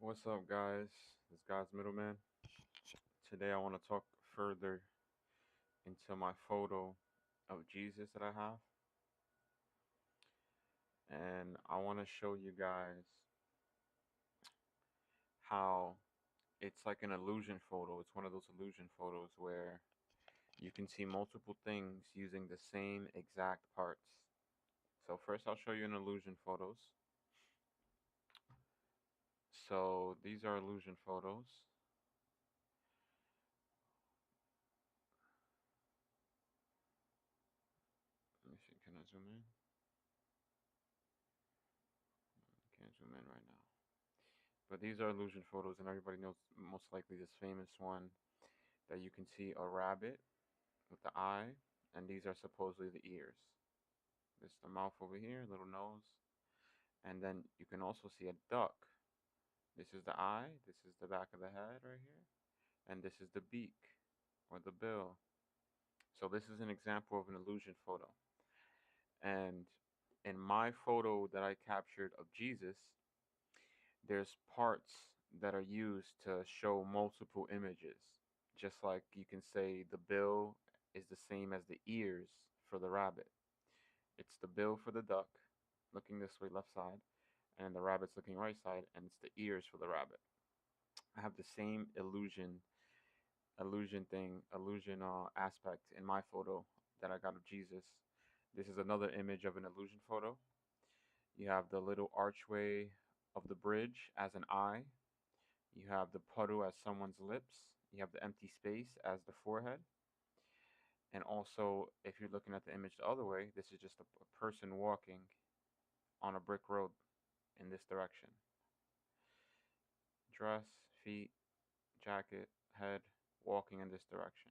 What's up, guys? This guy's Middleman. Today, I want to talk further into my photo of Jesus that I have, and I want to show you guys how it's like an illusion photo. It's one of those illusion photos where you can see multiple things using the same exact parts. So, first, I'll show you an illusion photos. So, these are illusion photos. Let me see, can I zoom in? Can't zoom in right now. But these are illusion photos, and everybody knows most likely this famous one that you can see a rabbit with the eye, and these are supposedly the ears. This is the mouth over here, little nose, and then you can also see a duck. This is the eye, this is the back of the head right here, and this is the beak or the bill. So this is an example of an illusion photo. And in my photo that I captured of Jesus, there's parts that are used to show multiple images. Just like you can say the bill is the same as the ears for the rabbit. It's the bill for the duck, looking this way, left side, and the rabbit's looking right side, and it's the ears for the rabbit. I have the same illusion aspect in my photo that I got of Jesus. This is another image of an illusion photo. You have the little archway of the bridge as an eye. You have the puddle as someone's lips. You have the empty space as the forehead. And also, if you're looking at the image the other way, this is just a person walking on a brick road in this direction. Dress, feet, jacket, head, walking in this direction.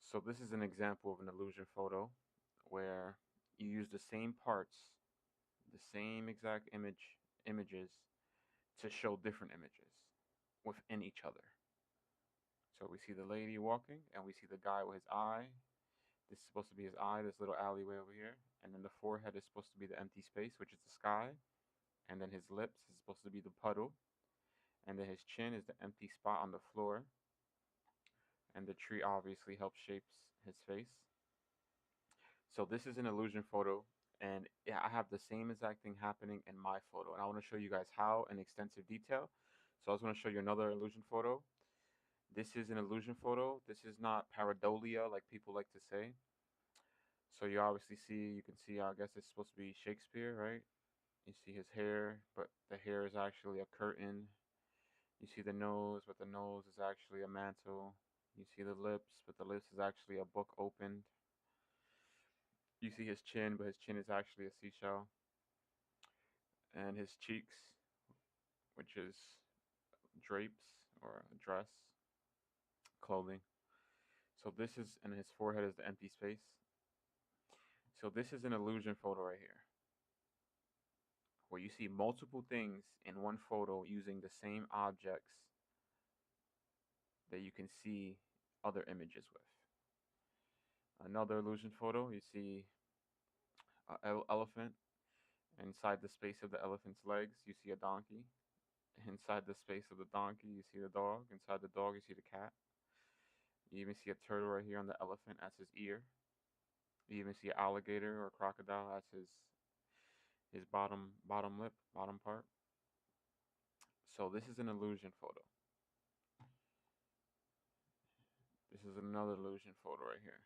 So this is an example of an illusion photo where you use the same parts, the same exact images to show different images within each other. So we see the lady walking and we see the guy with his eye. This is supposed to be his eye, this little alleyway over here. And then the forehead is supposed to be the empty space, which is the sky. And then his lips is supposed to be the puddle. And then his chin is the empty spot on the floor. And the tree obviously helps shapes his face. So this is an illusion photo, and yeah, I have the same exact thing happening in my photo, and I want to show you guys how in extensive detail. So I was going to show you another illusion photo. This is an illusion photo. This is not pareidolia like people like to say. So you obviously see, you can see, I guess it's supposed to be Shakespeare, right? You see his hair, but the hair is actually a curtain. You see the nose, but the nose is actually a mantle. You see the lips, but the lips is actually a book opened. You see his chin, but his chin is actually a seashell. And his cheeks, which is drapes or a dress, clothing. So this is, and his forehead is the empty space. So this is an illusion photo right here, where you see multiple things in one photo using the same objects that you can see other images with. Another illusion photo, you see an elephant. Inside the space of the elephant's legs, you see a donkey. Inside the space of the donkey, you see the dog. Inside the dog, you see the cat. You even see a turtle right here on the elephant as his ear. You even see an alligator or a crocodile as his bottom lip, bottom part. So this is an illusion photo. This is another illusion photo right here.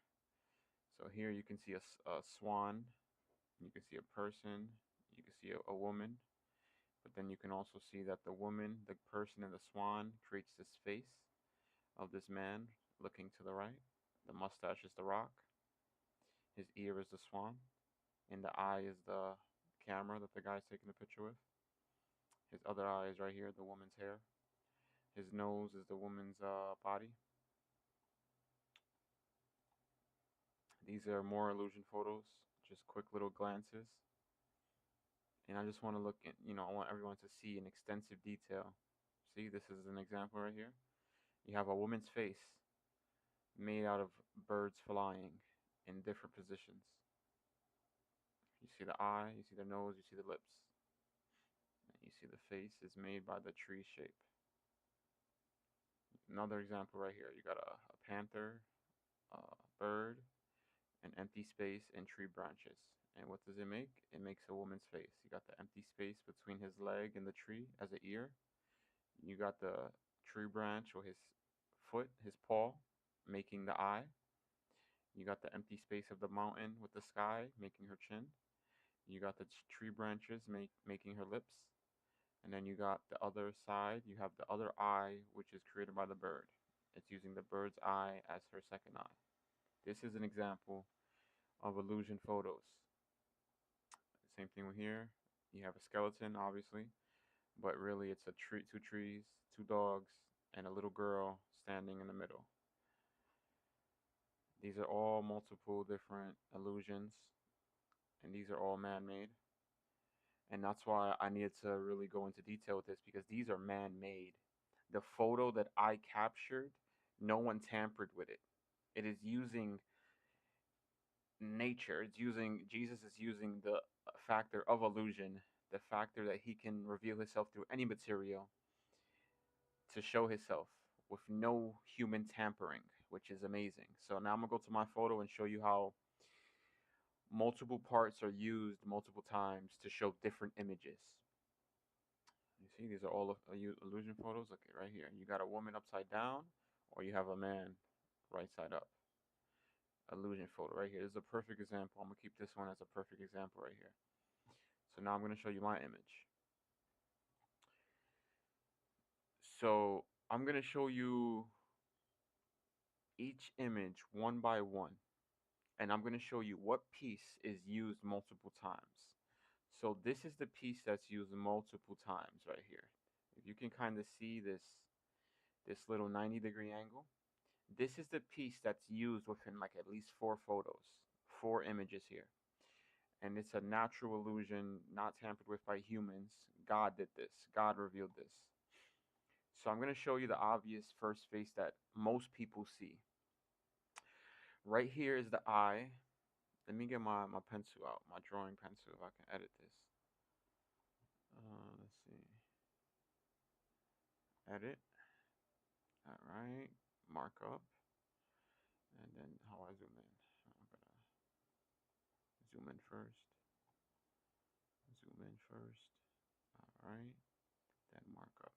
So here you can see a swan. You can see a person. You can see a woman. But then you can also see that the woman, the person, and the swan creates this face of this man looking to the right. The mustache is the rock. His ear is the swan. And the eye is the camera that the guy's taking the picture with. His other eye is right here, the woman's hair. His nose is the woman's body. These are more illusion photos, just quick little glances. And I just want to look at, I want everyone to see in extensive detail. See, this is an example right here. You have a woman's face made out of birds flying in different positions. You see the eye, you see the nose, you see the lips. And you You see the face is made by the tree shape. Another example right here. You got a panther, a bird, an empty space, and tree branches. And what does it make? It makes a woman's face. You got the empty space between his leg and the tree as an ear. You got the tree branch or his foot, his paw, making the eye. You got the empty space of the mountain with the sky, making her chin. You got the tree branches making her lips. And then you got the other side, you have the other eye, which is created by the bird. It's using the bird's eye as her second eye. This is an example of illusion photos. Same thing with here. You have a skeleton, obviously, but really it's a tree, two trees, two dogs, and a little girl standing in the middle. These are all multiple different illusions, and these are all man-made. And that's why I needed to really go into detail with this, because these are man-made. The photo that I captured, no one tampered with it. It is using nature. It's using, Jesus is using the factor of illusion, the factor that he can reveal himself through any material to show himself with no human tampering, which is amazing. So now I'm gonna go to my photo and show you how multiple parts are used multiple times to show different images. You see, these are all illusion photos. Okay, right here. You got a woman upside down, or you have a man right side up. Illusion photo right here. This is a perfect example. I'm going to keep this one as a perfect example right here. So now I'm going to show you my image. So I'm going to show you each image one by one. And I'm going to show you what piece is used multiple times. So this is the piece that's used multiple times right here. If you can kind of see this little 90-degree angle, this is the piece that's used within like at least 4 photos, 4 images here. And it's a natural illusion, not tampered with by humans. God did this. God revealed this. So I'm going to show you the obvious first face that most people see. Right here is the eye. Let me get my pencil out, my drawing pencil, if I can edit this. Let's see. Edit. All right. Mark up. And then how I zoom in. I'm going to zoom in first. Zoom in first. All right. Then mark up.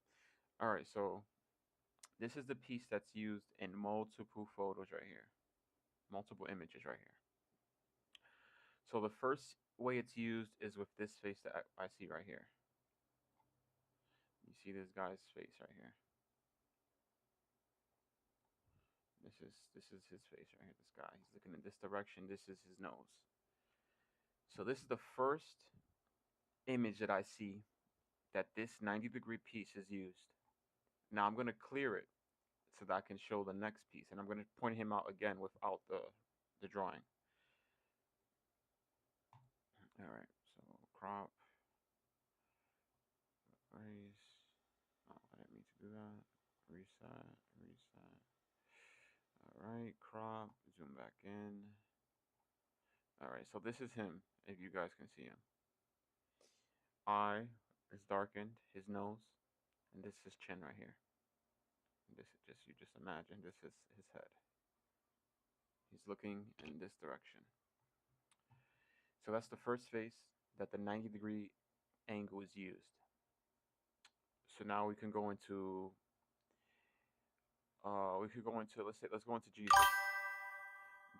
All right. So this is the piece that's used in multiple photos right here. Multiple images right here. So the first way it's used is with this face that I see right here. You see this guy's face right here. This is his face right here, this guy. He's looking in this direction. This is his nose. So this is the first image that I see that this 90-degree piece is used. Now I'm going to clear it so that I can show the next piece. And I'm going to point him out again without the drawing. All right, so crop, erase. Oh, I didn't mean to do that. Reset, reset. All right, crop, zoom back in. All right, so this is him, if you guys can see him. Eye is darkened, his nose, and this is chin right here. And this is just, you just imagine, this is his head. He's looking in this direction. So that's the first face that the 90-degree angle is used. So now we can go into let's go into Jesus.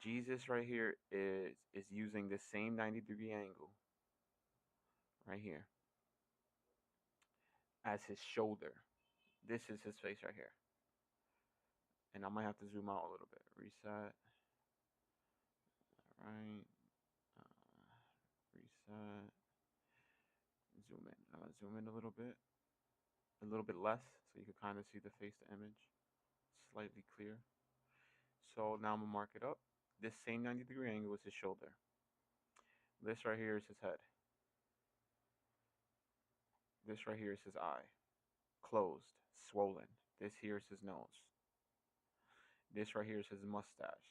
Jesus right here is using the same 90-degree angle right here as his shoulder. This is his face right here. And I might have to zoom out a little bit. Reset. All right. Reset. Zoom in. I'm gonna zoom in a little bit less, so you can kind of see the face to image slightly clear. So now I'm gonna mark it up. This same 90-degree angle is his shoulder. This right here is his head. This right here is his eye. Closed, swollen. This here is his nose. This right here is his mustache.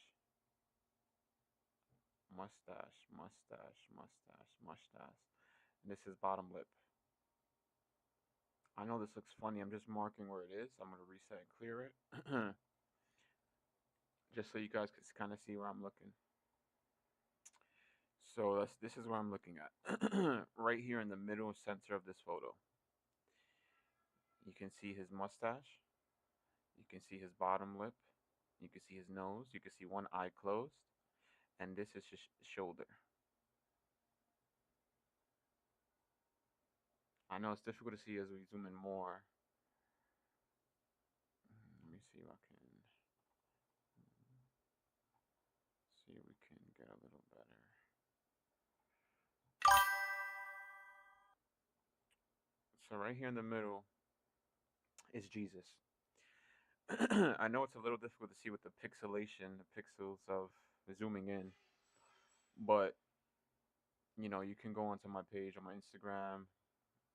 Mustache, mustache, mustache, mustache. And this is bottom lip. I know this looks funny. I'm just marking where it is. I'm going to reset and clear it. Just so you guys can kind of see where I'm looking. So this is where I'm looking at. Right here in the middle center of this photo. You can see his mustache. You can see his bottom lip. You can see his nose. You can see one eye closed. And this is his shoulder. I know it's difficult to see as we zoom in more. Let me see if I can see if we can get a little better. So right here in the middle is Jesus. I know it's a little difficult to see with the pixelation, the pixels of zooming in, but you can go onto my page on my Instagram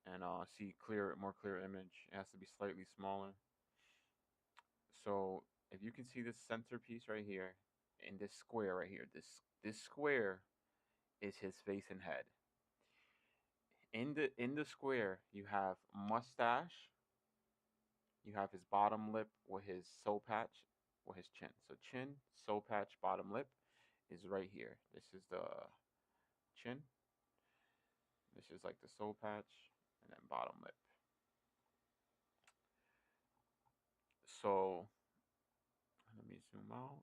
and see more clear image. It has to be slightly smaller. So if you can see this centerpiece right here, in this square right here, this square is his face and head. In the square, you have mustache. You have his bottom lip with his soul patch, with his chin. So chin, soul patch, bottom lip is right here. This is the chin. This is like the soul patch, and then bottom lip. So let me zoom out.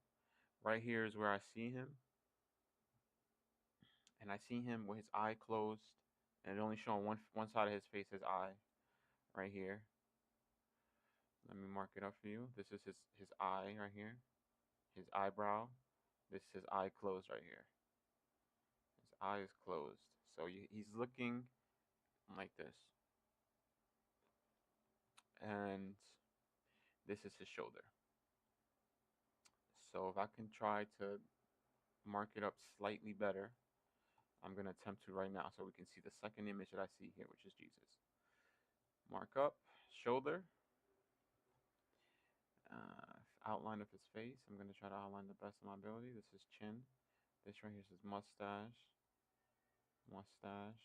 Right here is where I see him, and I see him with his eye closed, and it only showing one side of his face, his eye, right here. Let me mark it up for you. This is his eye right here, his eyebrow. This is his eye closed right here. His eye is closed, so he's looking like this, and this is his shoulder. So if I can try to mark it up slightly better, I'm going to attempt to right now so we can see the second image that I see here, which is Jesus. Mark up, shoulder, outline of his face. I'm going to try to outline the best of my ability. This is chin. This right here is his mustache, mustache,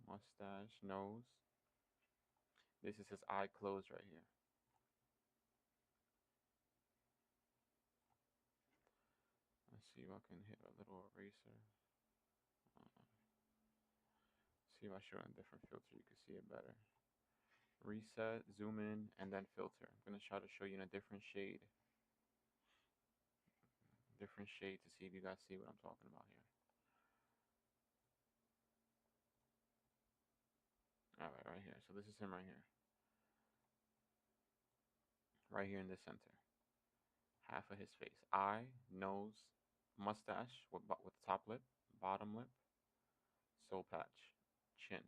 mustache, nose. This is his eye closed right here. Let's see if I can hit a little eraser. See if I show it in a different filter, you can see it better. Reset, zoom in, and then filter. I'm going to try to show you in a different shade. Different shade to see if you guys see what I'm talking about here. Alright, right here. So this is him right here. Right here in the center. Half of his face. Eye, nose, mustache with top lip, bottom lip, soul patch, chin.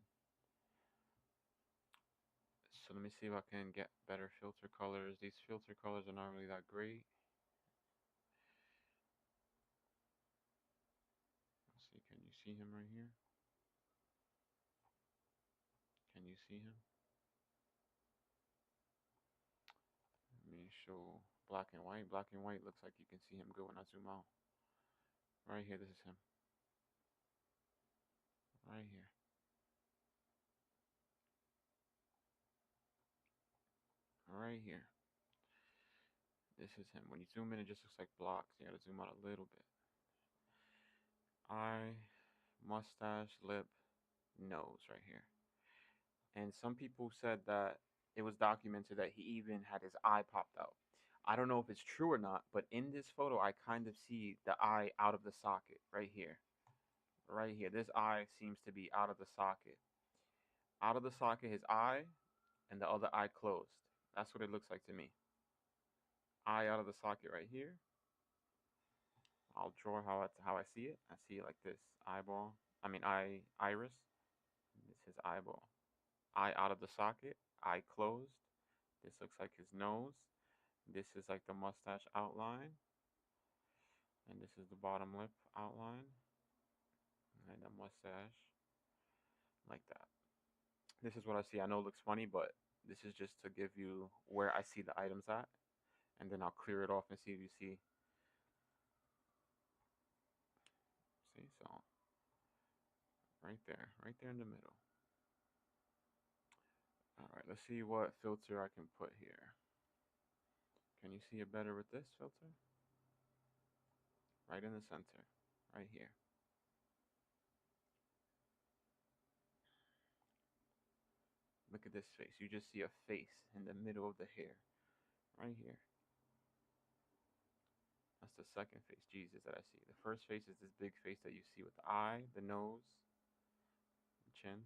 So let me see if I can get better filter colors. These filter colors are not really that great. Let's see, can you see him right here? Can you see him? Let me show black and white. Black and white looks like you can see him good when I zoom out. Right here, this is him. Right here. Right here. This is him. When you zoom in, it just looks like blocks. You gotta zoom out a little bit. Eye, mustache, lip, nose right here. And some people said that it was documented that he even had his eye popped out. I don't know if it's true or not, but in this photo, I kind of see the eye out of the socket right here. Right here. This eye seems to be out of the socket. Out of the socket, his eye, and the other eye closed. That's what it looks like to me. Eye out of the socket right here. I'll draw how I see it. I see it like this. Eyeball. I mean iris. This is his eyeball. Eye out of the socket. Eye closed. This looks like his nose. This is like the mustache outline. And this is the bottom lip outline. And the mustache. Like that. This is what I see. I know it looks funny, but this is just to give you where I see the items at. And then I'll clear it off and see if you see. See, so right there in the middle. All right, let's see what filter I can put here. Can you see it better with this filter? Right in the center, right here. Look at this face. You just see a face in the middle of the hair, right here. That's the second face, Jesus, that I see. The first face is this big face that you see with the eye, the nose, the chin,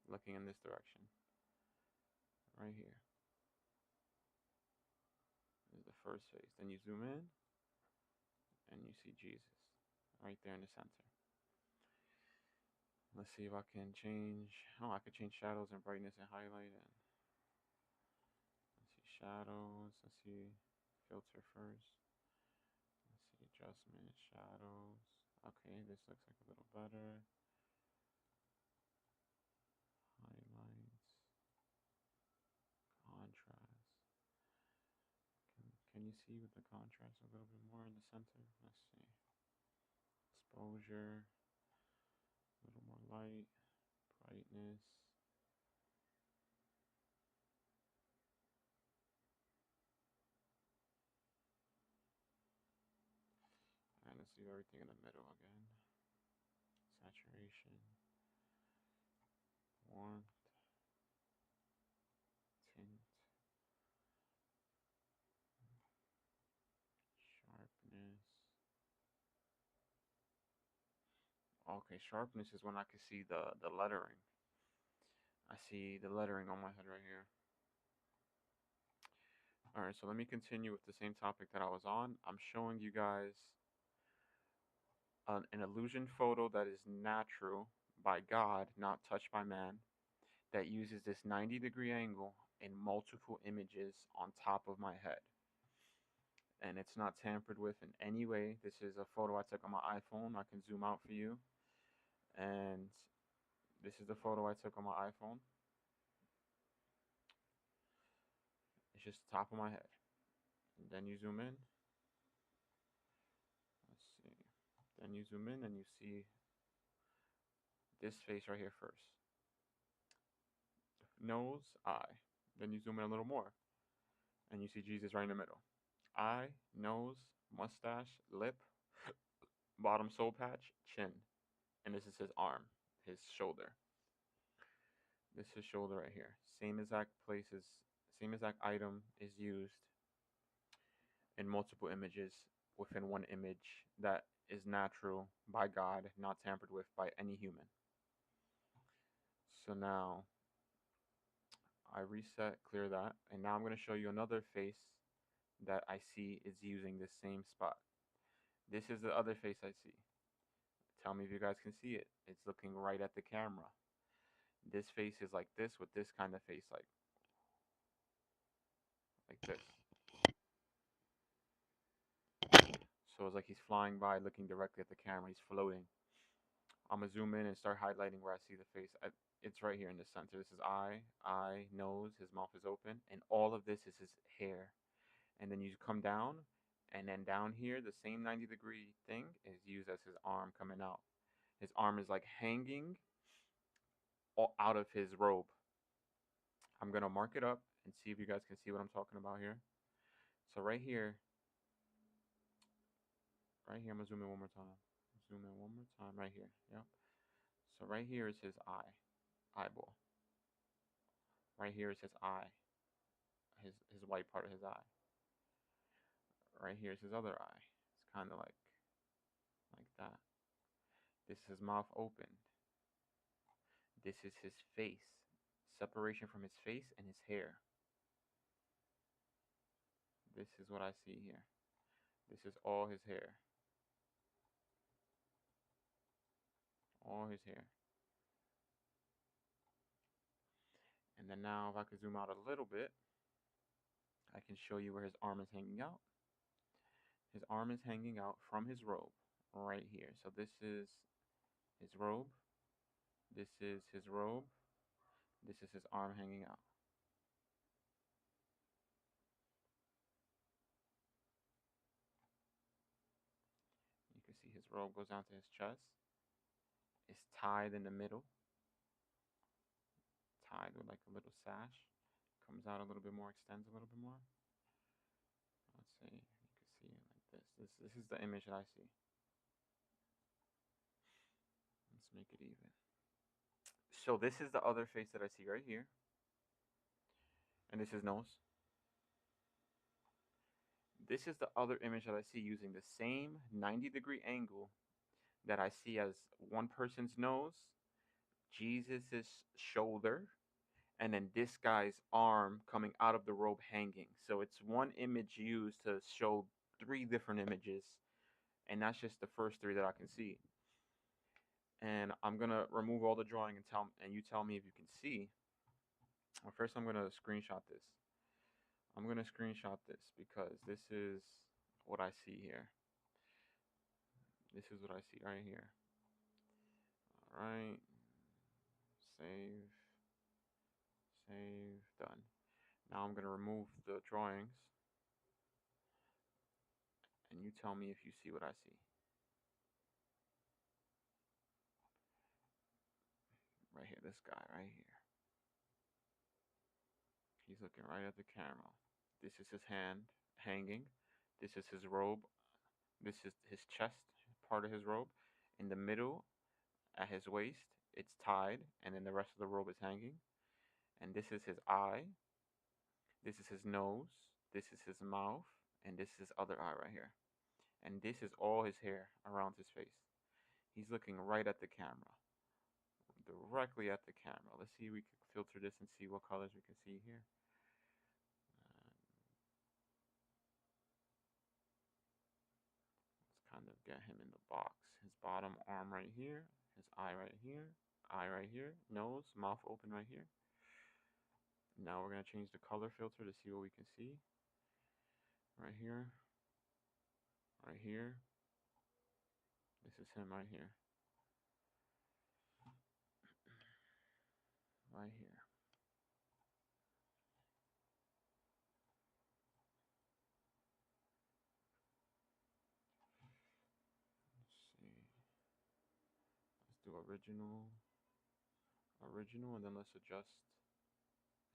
looking in this direction, right here. This is the first face. Then you zoom in, and you see Jesus, right there in the center. Let's see if I can change. Oh, I could change shadows and brightness and highlight. And let's see shadows. Let's see filter first. Let's see adjustment, shadows. Okay, this looks like a little better. Highlights, contrast. Can you see with the contrast a little bit more in the center? Let's see. Exposure, a little more light, brightness. And let's do everything in the middle again. Saturation, warmth, tint, sharpness. Okay, sharpness is when I can see the lettering. I see the lettering on my head right here. Alright, so let me continue with the same topic that I was on. I'm showing you guys an illusion photo that is natural by God, not touched by man, that uses this 90-degree angle in multiple images on top of my head. And it's not tampered with in any way. This is a photo I took on my iPhone. I can zoom out for you. And this is the photo I took on my iPhone. It's just the top of my head. And then you zoom in. Let's see. Then you zoom in and you see this face right here first. Nose, eye. Then you zoom in a little more. And you see Jesus right in the middle. Eye, nose, mustache, lip, bottom soul patch, chin. And this is his arm, his shoulder. This is his shoulder right here. Same exact places, same exact item is used in multiple images within one image that is natural by God, not tampered with by any human. So now I reset, clear that, and now I'm going to show you another face that I see is using the same spot. This is the other face I see. Tell me if you guys can see it. It's looking right at the camera. This face is like this with this kind of face, like this. So it's like he's flying by, looking directly at the camera. He's floating. I'm gonna zoom in and start highlighting where I see the face. It's right here in the center. This is eye, nose. His mouth is open, and all of this is his hair. And then you come down, and then down here, the same 90-degree thing is used as his arm coming out. His arm is like hanging out of his robe. I'm gonna mark it up and see if you guys can see what I'm talking about here. So right here, I'm gonna zoom in one more time. Zoom in one more time, right here. Yep. So right here is his eyeball. Right here is his eye, his white part of his eye. Right here is his other eye. It's kind of like that. This is his mouth opened. This is his face. Separation from his face and his hair. This is what I see here. This is all his hair. All his hair. And then now if I could zoom out a little bit, I can show you where his arm is hanging out. His arm is hanging out from his robe right here. So this is his robe. This is his robe. This is his arm hanging out. You can see his robe goes down to his chest. It's tied in the middle. Tied with like a little sash. Comes out a little bit more, extends a little bit more. Let's see, you can see it like this. This is the image that I see. Let's make it even. So this is the other face that I see right here. And this is nose. This is the other image that I see using the same 90-degree angle that I see as one person's nose, Jesus's shoulder, and then this guy's arm coming out of the robe hanging. So it's one image used to show three different images, and that's just the first three that I can see. And I'm gonna remove all the drawing and you tell me if you can see. Well, first I'm gonna screenshot this. I'm gonna screenshot this because this is what I see here. This is what I see right here. All right, save, save, done. Now I'm gonna remove the drawings, and you tell me if you see what I see. Right here, this guy right here. He's looking right at the camera. This is his hand hanging. This is his robe. This is his chest, part of his robe. In the middle, at his waist, it's tied, and then the rest of the robe is hanging. And this is his eye. This is his nose. This is his mouth. And this is his other eye right here. And this is all his hair around his face. He's looking right at the camera. Directly at the camera. Let's see if we can filter this and see what colors we can see here. Let's kind of get him in the box. His bottom arm right here. His eye right here. Eye right here. Nose, mouth open right here. Now we're going to change the color filter to see what we can see. Right here. Right here. This is him right here. Right here. Let's see. Let's do original. Original, and then let's adjust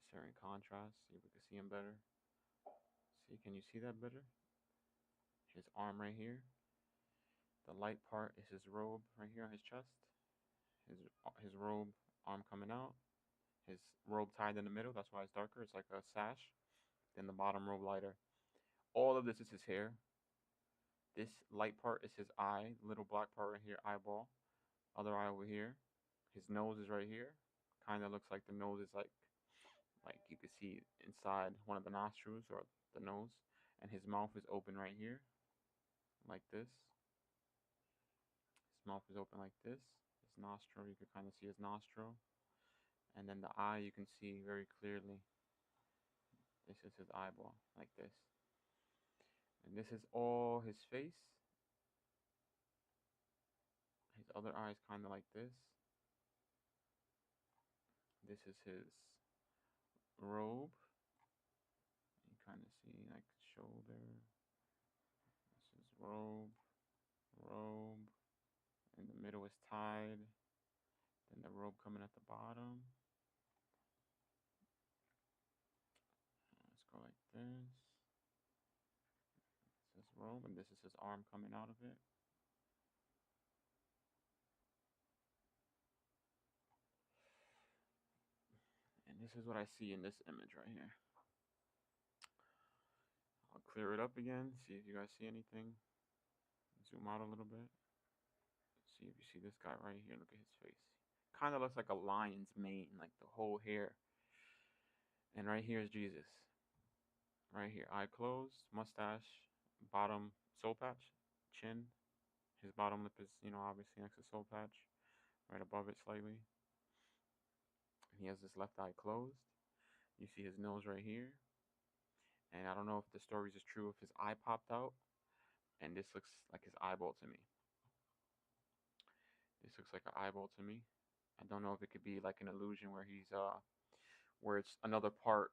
certain contrast. See if we can see him better. See, can you see that better? His arm right here. The light part is his robe right here on his chest. His robe arm coming out. His robe tied in the middle. That's why it's darker. It's like a sash. Then the bottom robe lighter. All of this is his hair. This light part is his eye. Little black part right here, eyeball. Other eye over here. His nose is right here. Kind of looks like the nose is like you can see inside one of the nostrils or the nose. And his mouth is open right here, like this. His mouth is open like this. His nostril, you can kind of see his nostril. And then the eye, you can see very clearly. This is his eyeball, like this. And this is all his face. His other eye is kind of like this. This is his robe. You kind of see like shoulder. This is robe, robe. In the middle is tied. Then the robe coming at the bottom. Let's go like this. This is robe, and this is his arm coming out of it. And this is what I see in this image right here. I'll clear it up again, see if you guys see anything. Zoom out a little bit. See if you see this guy right here. Look at his face. Kind of looks like a lion's mane, like the whole hair. And right here is Jesus. Right here, eye closed, mustache, bottom soul patch, chin. His bottom lip is, obviously next to soul patch, right above it slightly. He has this left eye closed. You see his nose right here. And I don't know if the stories is true, if his eye popped out. And this looks like his eyeball to me. This looks like an eyeball to me. I don't know if it could be like an illusion where where it's another part,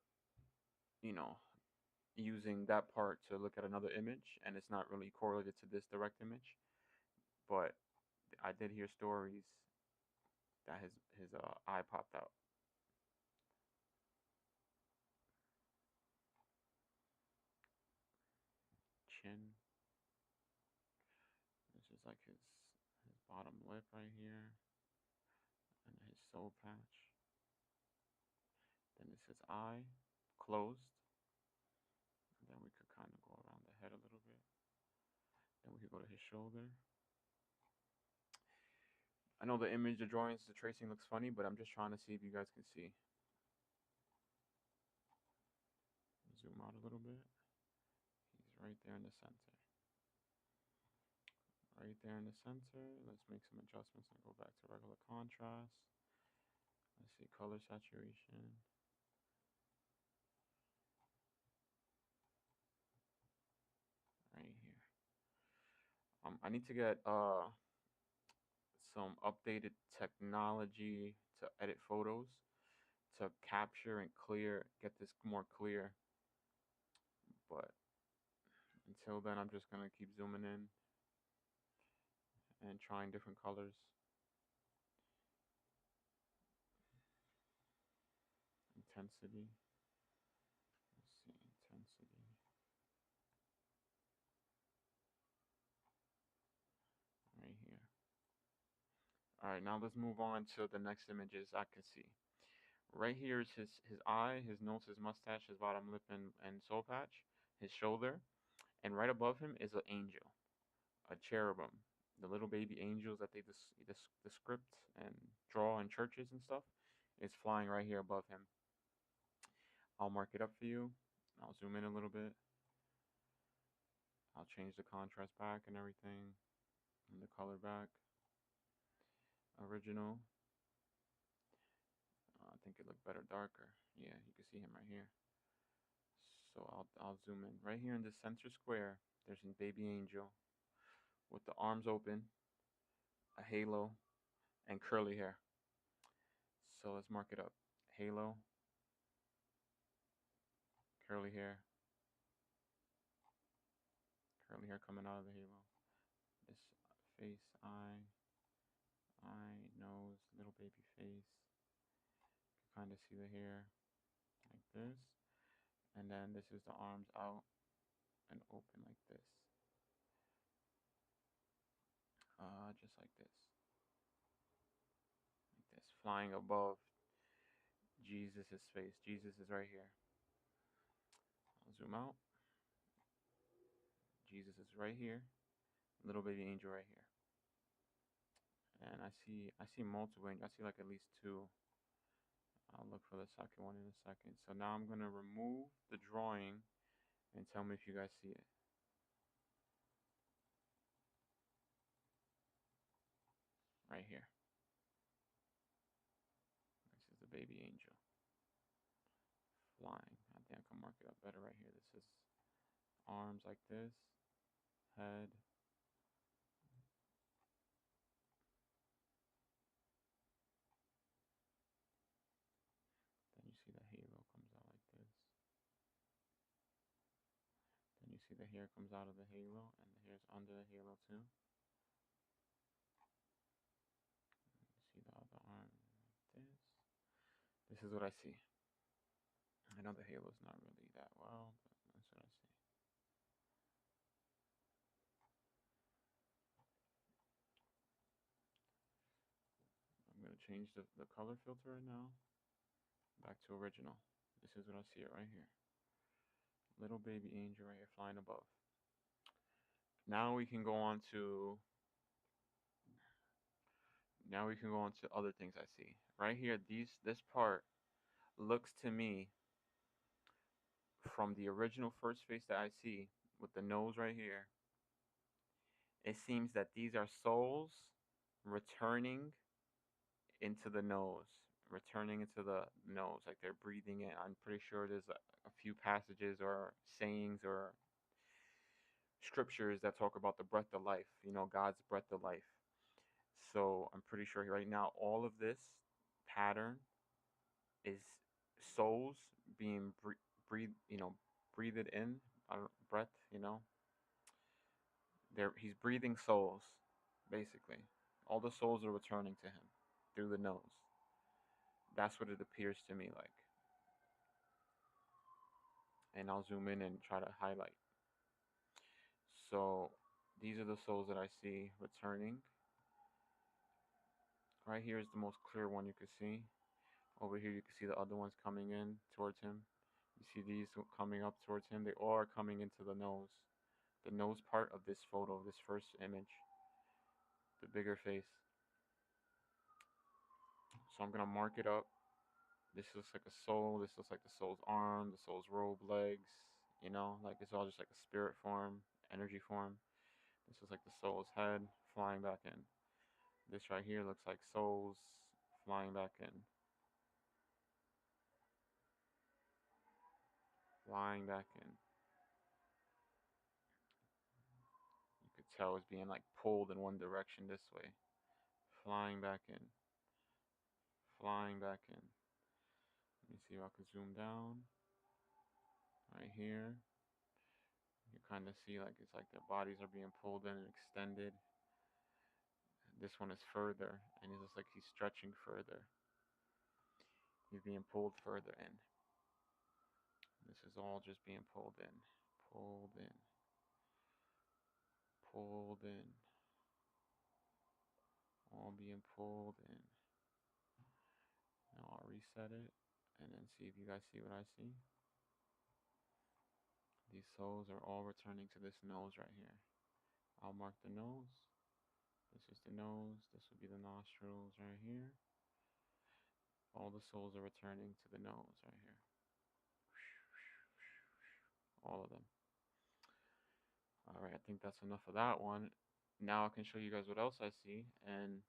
using that part to look at another image, and it's not really correlated to this direct image. But I did hear stories that his eye popped out. chin. This is like his bottom lip right here, and his soul patch. Then this is eye, closed. And then we could kind of go around the head a little bit. Then we could go to his shoulder. I know the image, the drawings, the tracing looks funny, but I'm just trying to see if you guys can see. Zoom out a little bit. He's right there in the center. Right there in the center. Let's make some adjustments and go back to regular contrast. Let's see, color saturation. Right here. I need to get some updated technology to edit photos, to capture and get this more clear. But until then, I'm just gonna keep zooming in and trying different colors. Intensity. Let's see, intensity. Right here. Alright, now let's move on to the next images I can see. Right here is his eye, his nose, his mustache, his bottom lip, and soul patch, his shoulder. And right above him is an angel, a cherubim. The little baby angels that they the script and draw in churches and stuff is flying right here above him. I'll mark it up for you. I'll zoom in a little bit. I'll change the contrast back and everything, and the color back. Original. I think it looked better darker. Yeah, you can see him right here. So I'll zoom in. Right here in the center square, there's a baby angel with the arms open, a halo, and curly hair. So let's mark it up. Halo, curly hair coming out of the halo. This face, eye, nose, little baby face. You can kind of see the hair like this. And then this is the arms out and open like this. Just like this. Like this. Flying above Jesus' face. Jesus is right here. I'll zoom out. Jesus is right here. Little baby angel right here. And I see multiple. I see like at least two. I'll look for the second one in a second. So now I'm gonna remove the drawing and tell me if you guys see it. Right here. This is the baby angel flying. I think I can mark it up better right here. This is arms like this, head. Then you see the halo comes out like this. Then you see the hair comes out of the halo, and the hair's under the halo too. And you see the other arm like this. This is what I see. I know the halo's not really that well, but that's what I see. I'm going to change the color filter right now. Back to original. This is what I see it right here. Little baby angel right here flying above. Now we can go on to other things I see. Right here, this part looks to me from the original first face that I see with the nose right here. It seems that these are souls returning into the nose, like they're breathing in. I'm pretty sure there's a few passages or sayings or scriptures that talk about the breath of life, God's breath of life. So I'm pretty sure right now all of this pattern is souls being breathed in, breath, he's breathing souls, basically. All the souls are returning to him through the nose. That's what it appears to me like. And I'll zoom in and try to highlight. So these are the souls that I see returning. Right here is the most clear one you can see. Over here you can see the other ones coming in towards him. You see these coming up towards him. They all are coming into the nose. The nose part of this photo, this first image. The bigger face. So I'm going to mark it up. This looks like a soul. This looks like the soul's arm, the soul's robe, legs. You know, like it's all just like a spirit form, energy form. This looks like the soul's head flying back in. This right here looks like souls flying back in. Flying back in. You could tell it's being like pulled in one direction this way. Flying back in. Flying back in. Let me see if I can zoom down. Right here. You kind of see like it's like their bodies are being pulled in and extended. This one is further, and it looks like he's stretching further. He's being pulled further in. This is all just being pulled in. Pulled in. Pulled in. All being pulled in. Now I'll reset it and then see if you guys see what I see. These souls are all returning to this nose right here. I'll mark the nose. This is the nose. This will be the nostrils right here. All the souls are returning to the nose right here. All of them. Alright, I think that's enough of that one. Now I can show you guys what else I see. And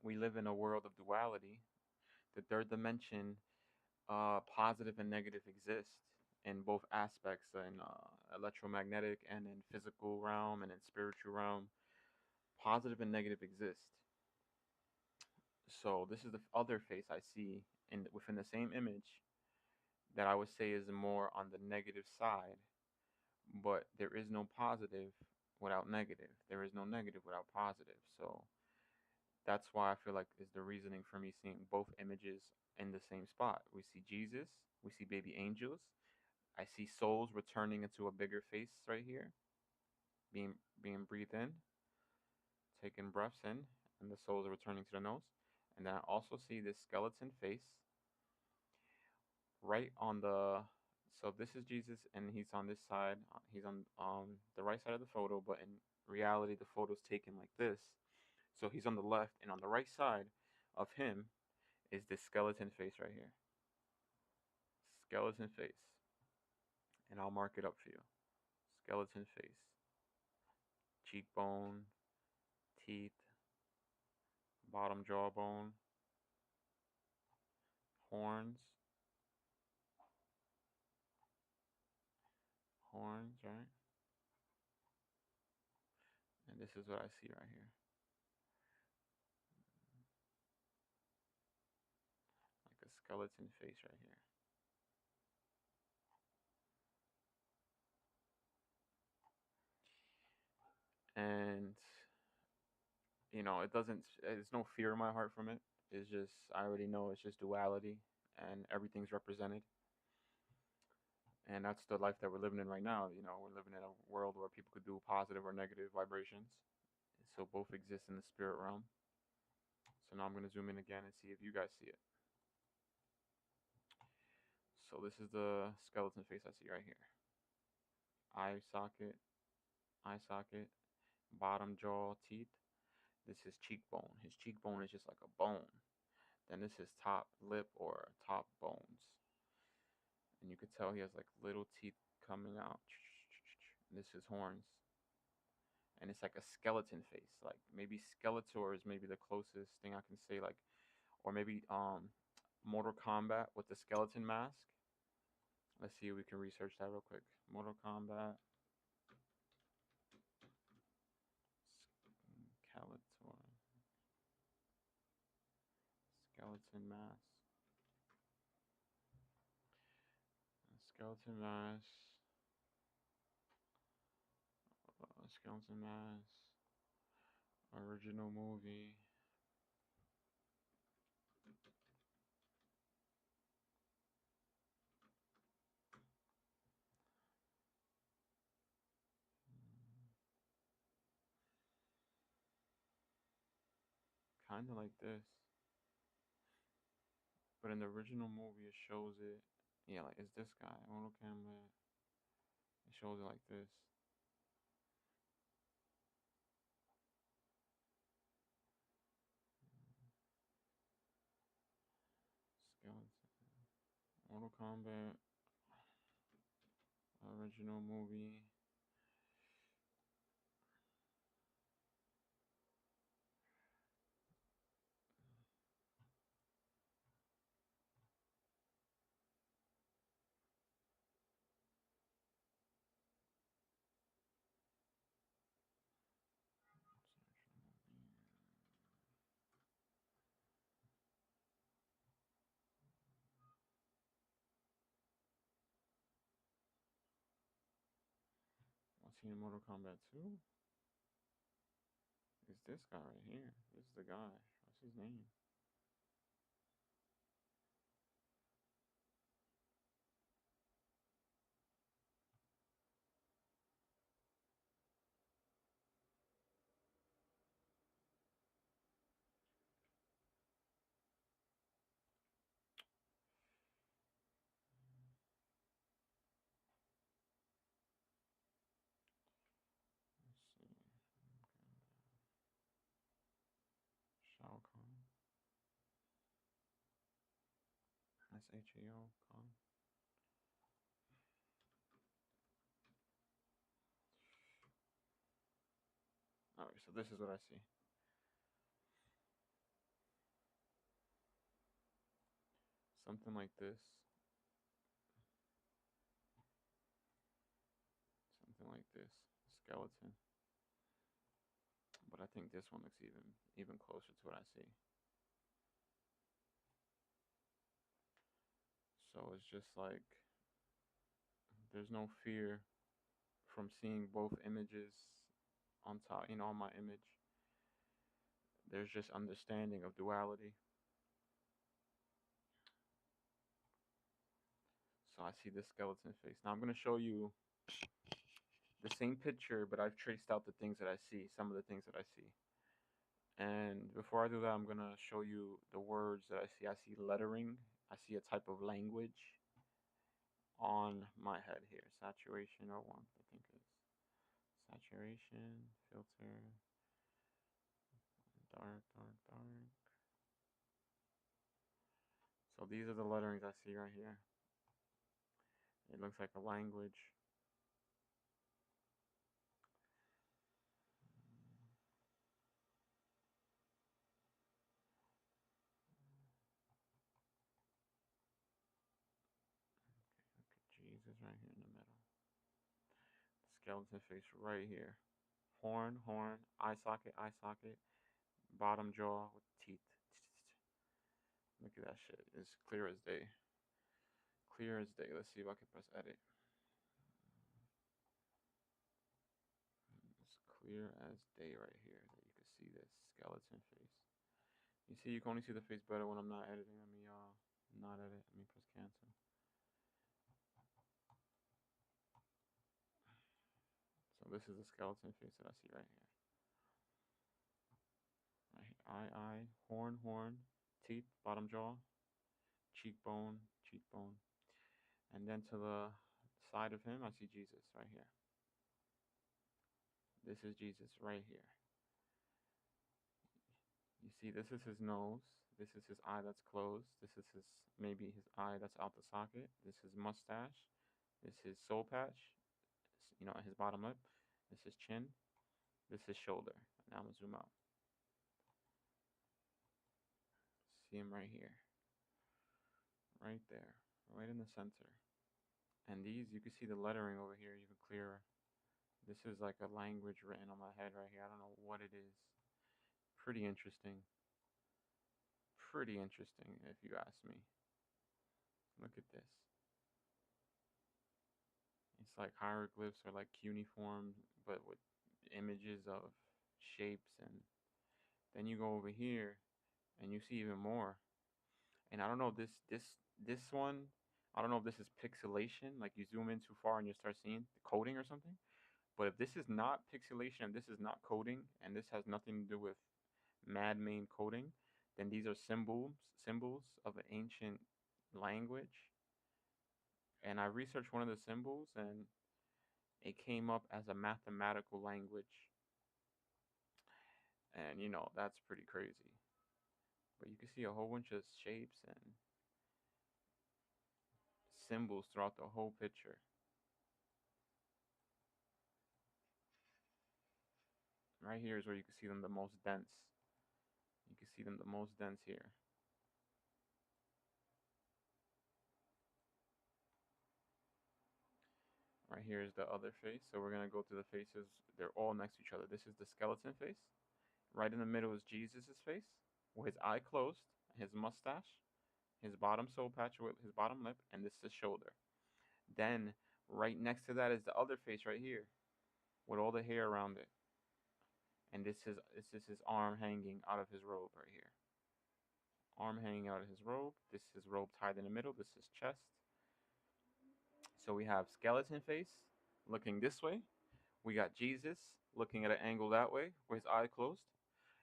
we live in a world of duality. The third dimension, positive and negative exist in both aspects, in electromagnetic and in physical realm and in spiritual realm. Positive and negative exist. So this is the other face I see within the same image that I would say is more on the negative side, but there is no positive without negative. There is no negative without positive. So that's why I feel like is the reasoning for me seeing both images in the same spot. We see Jesus, we see baby angels. I see souls returning into a bigger face right here, being breathed in, taking breaths in, and the souls are returning to the nose. And then I also see this skeleton face right on the. So this is Jesus, and he's on this side. He's on the right side of the photo, but in reality, the photo's taken like this. So he's on the left, and on the right side of him is this skeleton face right here. Skeleton face. And I'll mark it up for you. Skeleton face. Cheekbone, teeth, bottom jawbone, horns. Horns, right? And this is what I see right here. Like a skeleton face right here. And there's no fear in my heart from it. It's just, I already know it's just duality and everything's represented. And that's the life that we're living in right now. We're living in a world where people could do positive or negative vibrations. So both exist in the spirit realm. So now I'm going to zoom in again and see if you guys see it. So this is the skeleton face I see right here. Eye socket, bottom jaw, teeth. This is cheekbone. His cheekbone is just like a bone. Then this is top lip or top bones. And you could tell he has like little teeth coming out. This is horns. And it's like a skeleton face. Like maybe Skeletor is maybe the closest thing I can say, like, or maybe Mortal Kombat with the skeleton mask. Let's see if we can research that real quick. Mortal Kombat. Skeletor. Skeleton mask. Skeleton mask. Skeleton mask. Original movie. kind of like this, but in the original movie it shows it. Yeah, like it's this guy, Mortal Kombat. It shows it like this. Skeleton. Mortal Kombat original movie. Was he in Mortal Kombat 2? It's this guy right here. This is the guy. What's his name? Let's see. Shao Kahn. SHAO Kahn. Alright, so this is what I see. Something like this. Something like this. Skeleton. But I think this one looks even closer to what I see. So it's just like there's no fear from seeing both images on top, on my image. There's just understanding of duality. So I see this skeleton face. Now I'm going to show you the same picture, but I've traced out the things that I see, some of the things that I see. And before I do that, I'm going to show you the words that I see. I see lettering. I see a type of language on my head here. Saturation or warmth, I think it is. Saturation, filter, dark, dark, dark. So these are the letterings I see right here. It looks like a language. Look at Jesus right here in the middle. Skeleton face right here. Horn, horn, eye socket, bottom jaw with teeth. Look at that shit. It's clear as day. Clear as day. Let's see if I can press edit. It's clear as day right here that you can see this skeleton face. You see, you can only see the face better when I'm not editing. Let me not edit. Let me press cancel. So this is the skeleton face that I see right here. Right here. Eye, horn, horn, teeth, bottom jaw, cheekbone, cheekbone. And then to the side of him, I see Jesus right here. This is Jesus right here. You see, this is his nose. This is his eye that's closed. This is maybe his eye that's out the socket. This is mustache. This is soul patch. His bottom lip. This is chin. This is shoulder. Now I'm gonna zoom out. See him right here. Right there. Right in the center. And these, you can see the lettering over here even clearer. This is like a language written on my head right here. I don't know what it is. Pretty interesting. Pretty interesting, if you ask me. Look at this. It's like hieroglyphs or like cuneiform, but with images of shapes. And then you go over here, and you see even more. And I don't know this one. I don't know if this is pixelation, like you zoom in too far and you start seeing the coding or something. But if this is not pixelation and this is not coding and this has nothing to do with madman coding, then these are symbols of an ancient language. And I researched one of the symbols, and it came up as a mathematical language. And that's pretty crazy. But you can see a whole bunch of shapes and symbols throughout the whole picture. Right here is where you can see them the most dense. You can see them the most dense here. Right here is the other face. So we're going to go through the faces. They're all next to each other. This is the skeleton face. Right in the middle is Jesus' face, with his eye closed, his mustache, his bottom soul patch with his bottom lip, and this is his shoulder. Then right next to that is the other face right here, with all the hair around it. And this is his arm hanging out of his robe right here. Arm hanging out of his robe. This is his robe tied in the middle. This is chest. So we have skeleton face looking this way. We got Jesus looking at an angle that way with his eye closed.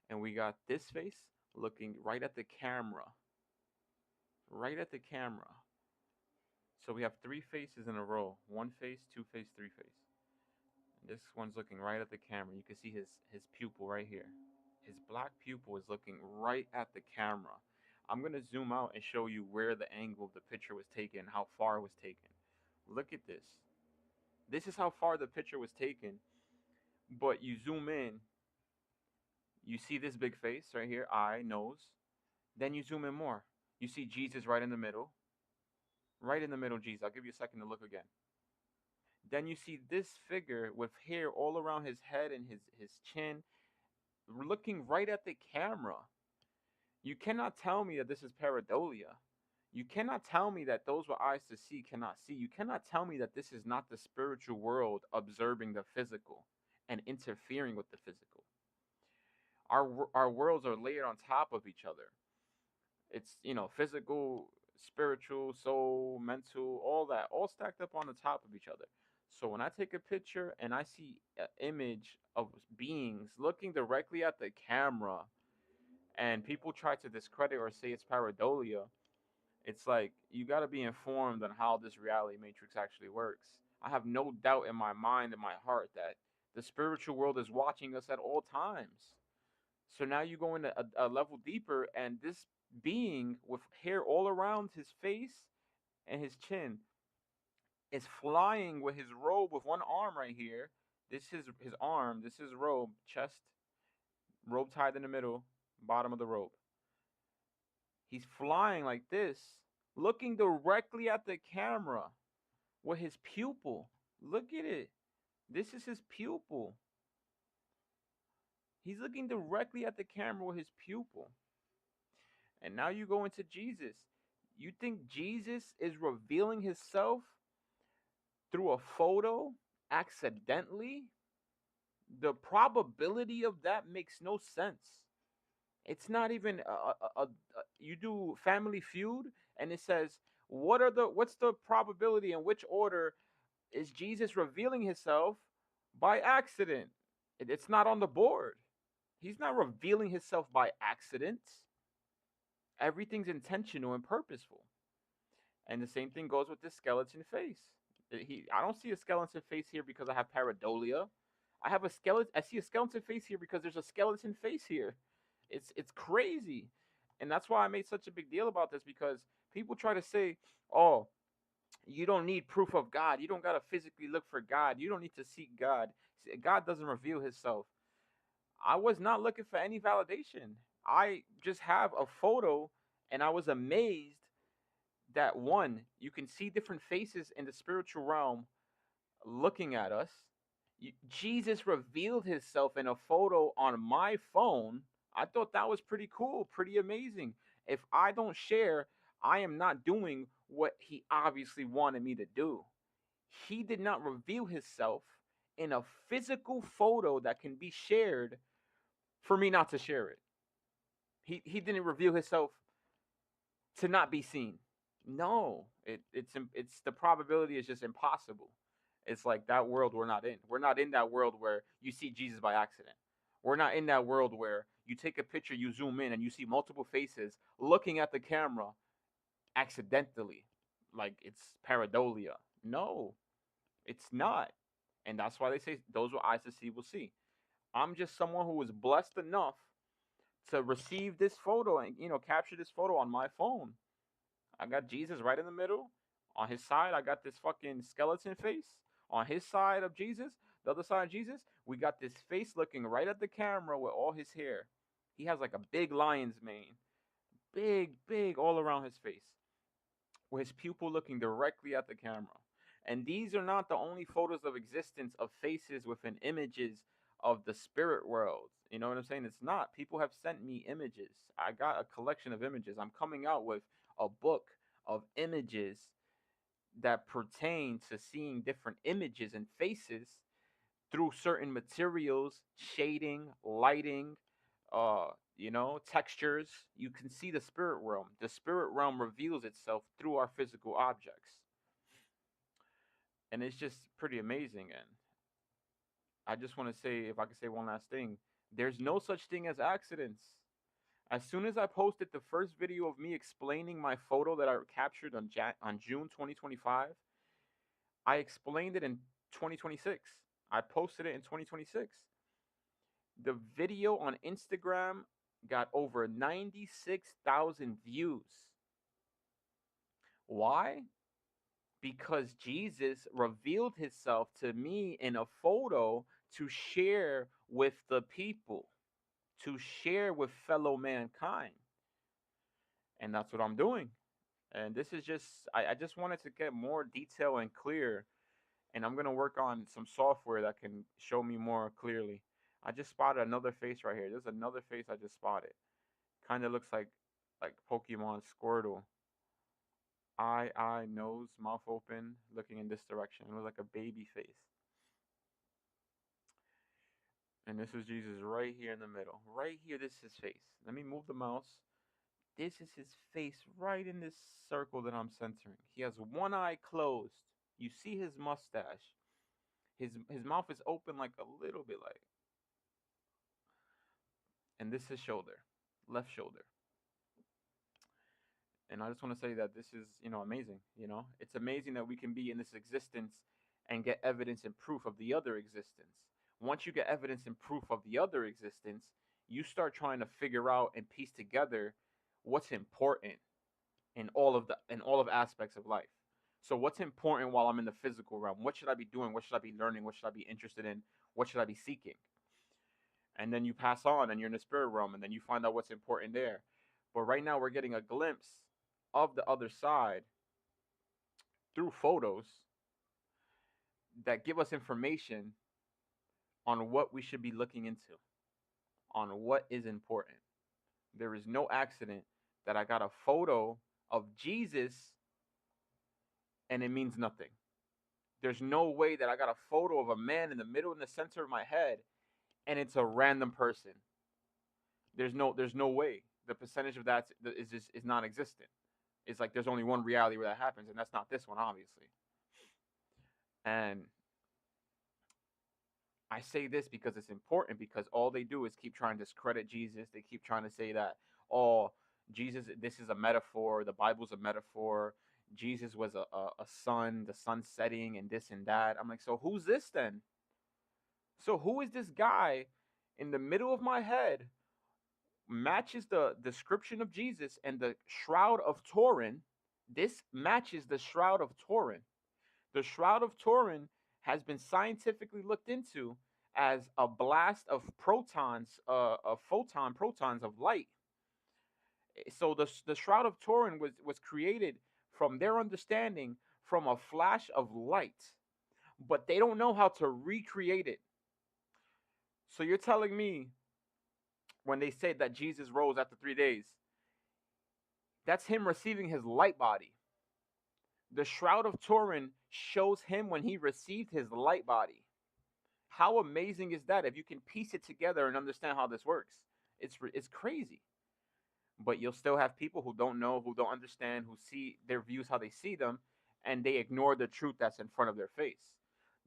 And we got this face looking right at the camera. Right at the camera. So we have three faces in a row. One face, two face, three face. And this one's looking right at the camera. You can see his pupil right here. His black pupil is looking right at the camera. I'm going to zoom out and show you where the angle of the picture was taken, how far it was taken. Look at this. This is how far the picture was taken. But you zoom in, you see this big face right here, eye, nose. Then you zoom in more. You see Jesus right in the middle. Right in the middle, Jesus. I'll give you a second to look again. Then you see this figure with hair all around his head and his chin, looking right at the camera. You cannot tell me that this is pareidolia. You cannot tell me that those with eyes to see cannot see. You cannot tell me that this is not the spiritual world observing the physical and interfering with the physical. Our worlds are layered on top of each other. It's, physical, spiritual, soul, mental, all that, all stacked up on the top of each other. So when I take a picture and I see an image of beings looking directly at the camera, and people try to discredit or say it's pareidolia, it's like you got to be informed on how this reality matrix actually works. I have no doubt in my mind and my heart that the spiritual world is watching us at all times. So now you go into a level deeper, and this being with hair all around his face and his chin is flying with his robe with one arm right here. This is his arm. This is robe, chest, robe tied in the middle, bottom of the robe. He's flying like this, looking directly at the camera with his pupil. Look at it. This is his pupil. He's looking directly at the camera with his pupil. And now you go into Jesus. You think Jesus is revealing himself through a photo accidentally? The probability of that makes no sense. It's not even you do Family Feud and it says what's the probability in which order is Jesus revealing himself by accident? It's not on the board. He's not revealing himself by accident. Everything's intentional and purposeful. And the same thing goes with this skeleton face. I don't see a skeleton face here because I have pareidolia. I see a skeleton face here because there's a skeleton face here. It's crazy. And that's why I made such a big deal about this, because people try to say, "Oh, you don't need proof of God. You don't got to physically look for God. You don't need to seek God. God doesn't reveal himself." I was not looking for any validation. I just have a photo, and I was amazed that, one, you can see different faces in the spiritual realm looking at us. Jesus revealed himself in a photo on my phone. I thought that was pretty cool, pretty amazing. If I don't share, I am not doing what he obviously wanted me to do. He did not reveal himself in a physical photo that can be shared for me not to share it. He didn't reveal himself to not be seen. No, it's the probability is just impossible. It's like that world we're not in. We're not in that world where you see Jesus by accident. We're not in that world where you take a picture, you zoom in, and you see multiple faces looking at the camera accidentally, like it's pareidolia. No, it's not. And that's why they say those with eyes to see will see. I'm just someone who was blessed enough to receive this photo and capture this photo on my phone. I got Jesus right in the middle. On his side, I got this fucking skeleton face. On his side of Jesus, the other side of Jesus, we got this face looking right at the camera with all his hair. He has like a big lion's mane, big, big all around his face, with his pupil looking directly at the camera. And these are not the only photos of existence of faces within images of the spirit world. You know what I'm saying? It's not. People have sent me images. I got a collection of images. I'm coming out with a book of images that pertain to seeing different images and faces through certain materials, shading, lighting, textures. You can see the spirit realm. The spirit realm reveals itself through our physical objects. And it's just pretty amazing. And I just want to say, if I could say one last thing, there's no such thing as accidents. As soon as I posted the first video of me explaining my photo that I captured on June 2025, I explained it in 2026. I posted it in 2026. The video on Instagram got over 96,000 views. Why? Because Jesus revealed himself to me in a photo to share with the people, to share with fellow mankind. And that's what I'm doing. And this is just, I just wanted to get more detail and clear. And I'm going to work on some software that can show me more clearly. I just spotted another face right here. There's another face I just spotted. Kind of looks like Pokemon Squirtle. Eye, nose, mouth open, looking in this direction. It was like a baby face. And this was Jesus right here in the middle. Right here, this is his face. Let me move the mouse. This is his face right in this circle that I'm centering. He has one eye closed. You see his mustache. His mouth is open like a little bit like. And this is shoulder, left shoulder. And I just want to say that this is, amazing. It's amazing that we can be in this existence and get evidence and proof of the other existence. Once you get evidence and proof of the other existence, you start trying to figure out and piece together what's important in all of aspects of life. So what's important while I'm in the physical realm? What should I be doing? What should I be learning? What should I be interested in? What should I be seeking? And then you pass on and you're in the spirit realm and then you find out what's important there. But right now we're getting a glimpse of the other side through photos that give us information on what we should be looking into, on what is important. There is no accident that I got a photo of Jesus and it means nothing. There's no way that I got a photo of a man in the middle, in the center of my head, and it's a random person. There's no way. The percentage of that is non-existent. It's like there's only one reality where that happens, and that's not this one, obviously. And I say this because it's important, because all they do is keep trying to discredit Jesus. They keep trying to say that, oh, Jesus, this is a metaphor. The Bible's a metaphor. Jesus was a sun, the sun setting, and this and that. I'm like, so who's this then? So who is this guy in the middle of my head matches the description of Jesus and the Shroud of Turin? This matches the Shroud of Turin. The Shroud of Turin has been scientifically looked into as a blast of protons, protons of light. So the Shroud of Turin was created from their understanding from a flash of light, but they don't know how to recreate it. So you're telling me when they say that Jesus rose after 3 days, that's him receiving his light body. The Shroud of Turin shows him when he received his light body. How amazing is that? If you can piece it together and understand how this works, it's crazy. But you'll still have people who don't know, who don't understand, who see their views how they see them, and they ignore the truth that's in front of their face.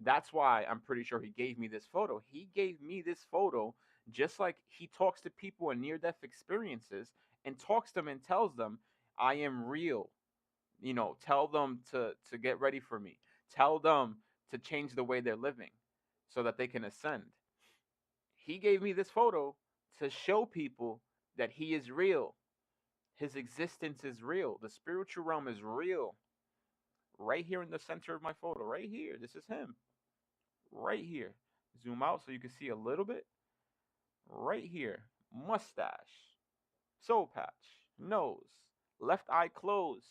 That's why I'm pretty sure he gave me this photo. He gave me this photo Just like he talks to people in near death experiences and talks to them and tells them, I am real. Tell them to get ready for me. Tell them to change the way they're living so that they can ascend. He gave me this photo to show people that he is real. His existence is real. The spiritual realm is real. Right here in the center of my photo, right here. This is him. Right here. Zoom out so you can see a little bit. Right here. Mustache. Soul patch. Nose. Left eye closed.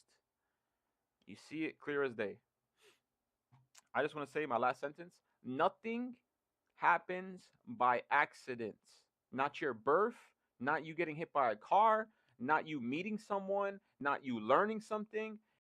You see it clear as day. I just want to say my last sentence. Nothing happens by accident. Not your birth, not you getting hit by a car, not you meeting someone, not you learning something.